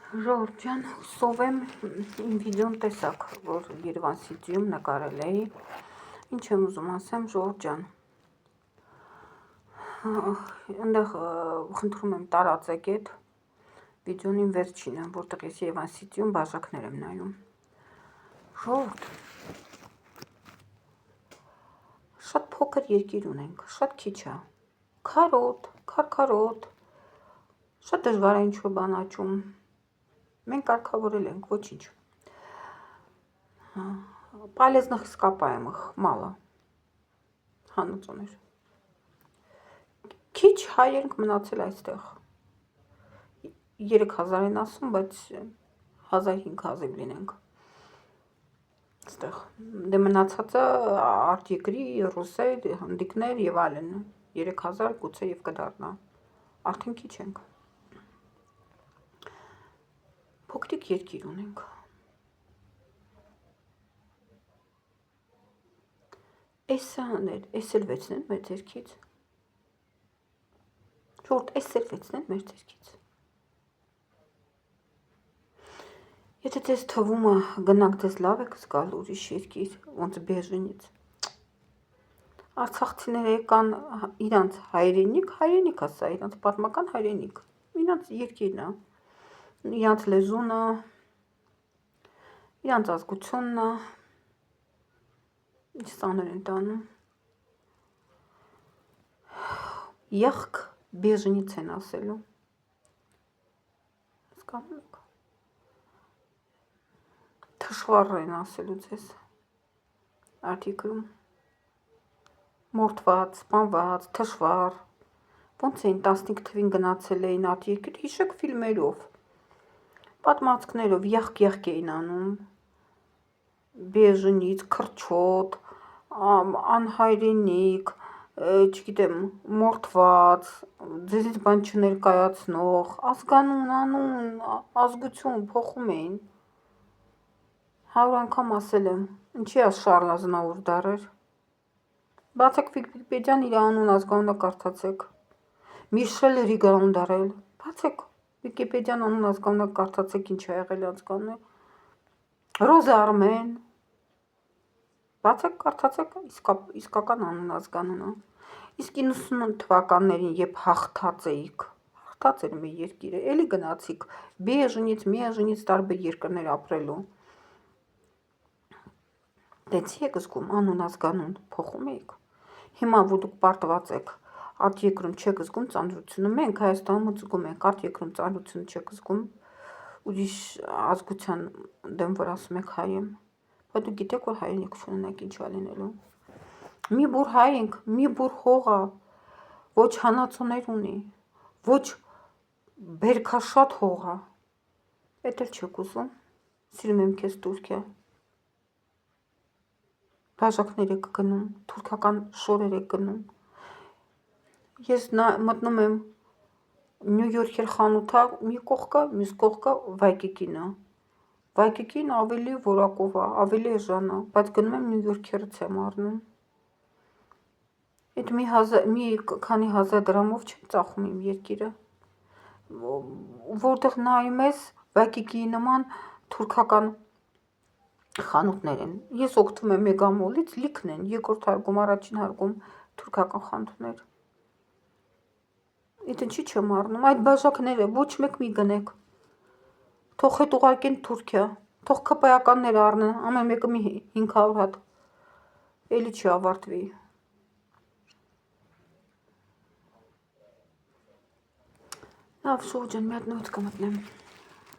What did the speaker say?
Ժողովուրդ ջան, հուսով եմ իմ վիդեոն տեսաք, որ Երևան Սիթիում նկարել էի։ Ինչ եմ ուզում ասեմ, ժողովուրդ ջան, այնտեղ խնդրում եմ տարածեք այդ վիդեոն իմ վերջինը, որտեղ ես Երևան Սիթիում բաժակներ եմ նայում։ Ժողովուրդ, շատ փոքր երկիր ունենք, շատ քիչ է, քարոտ, քարքարոտ, շատ դժվար է ինչ-որ բան աճում։ Մենք կարգավորել ենք, ոչինչ։ Полезных ископаемых մало հանածոներ։ Քիչ հայ ենք մնացել այստեղ։ 3000 են ասում, բայց 1500 լինենք։ Այստեղ դե մնացածը արտերկրի, ռուսեր, հնդիկներ եւ այլն 3000 գուցե եւ կդառնա։ Արդեն քիչ ենք։ Փոքրիկ երկիր ունենք։ Էսաներ, էս էլ վեցնեն մեր ձեռքից։ Շորտ, էս էլ վեցնեն մեր ձեռքից։ Եթե ձեզ թվում է գնանք ձեզ լավ եք զգալ ուրիշ երկիր, ոնց Բերժինից։ Արցախցիները եկան իրանց հայրենիք ասա, իրանց պատմական հայրենիք, իրանց երկիրն է, իրանց լեզուն է, իրանց ազգությունն է, ինչ ծանր են տանում։ Եղք Բերժինից են ասելու։ Հասկանում եք։ Թշվառ են ասելու ձեզ արտիկլում։ Մորթված, սպանված, թշվառ։ Ոնց էին 15 թվին գնացել էին արտերկիր, հիշեք ֆիլմերով, պատմվածքներով եղք էին անում։ Բերժինից, քրչոտ, անհայրենիք, չգիտեմ, մորթված, ձեզից բան չներկայացնող, ազգանուն, անուն, ազգություն փոխում էին։ 100 անգամ ասել եմ, ինչի է Շարլ Ազնավուր դարեր։ Բացեք Վիկիպեդիան իր անուն ազգանունը կարդացեք։ Միշել Ռիգան դարել։ Բացեք Վիկիպեդիան անուն ազգանունը կարդացեք, ինչ է եղել ազգանունը։ Ռոզա Արմեն։ Բացեք կարդացեք իսկական անուն ազգանունը։ Իսկ 90 թվականներին, երբ հաղթած էիք, հաղթած էր մեր երկիրը, էլի գնացիք Բերժինից տարբեր երկրներ ապրելու։ Դեցի եք զգում անուն ազգանուն փոխում եք։ Հիմա որ դուք պարտված եք արտերկրում չեք զգում ծանրությունը, մենք Հայաստանում զգում ենք արտերկրում ծանրությունը չեք զգում, ուրիշ ազգության դեմ որ ասում եք հայ եմ, բայց դուք գիտեք որ հայրենիքություն ունեք ինչ է լինելու։ Մի բուր հայ ենք, մի բուր հող է, ոչ հանածոներ ունի, ոչ բերքաշատ հող է։ Էդ էլ չեք ուզում։ Սիրում եմ քեզ Թուրքիա։ Բաժակներ եք գնում, թուրքական շորեր եք գնում։ Ես մտնում եմ Նյու Յորքեր խանութա, մի կողքը, մյուս կողքը Վայկիկին է։ Վայկիկին ավելի որակով է, ավելի էժան է, բայց գնում եմ Նյու Յորքերից եմ առնում։ Այդ մի քանի հազար դրամով չեմ ծախում իմ երկիրը։ Որտեղ նայում ես Վայկիկի նման թուրքական խանութներ են։ Ես օգտվում եմ Մեգամոլից, լիքն են, երկրորդ հարկում, առաջին հարկում թուրքական խանութներ։ Այդ ինչի չեմ առնում, այդ բաժակները ոչ մեկ մի գնեք։ Թող հետ ուղարկեն Թուրքիա, թող ԿՊԱ-ականները առնեն, ամեն մեկը մի 500 հատ։ Էլի չի ավարտվի։ Լավ, շուրջն մի հատ նոց կմտնեմ։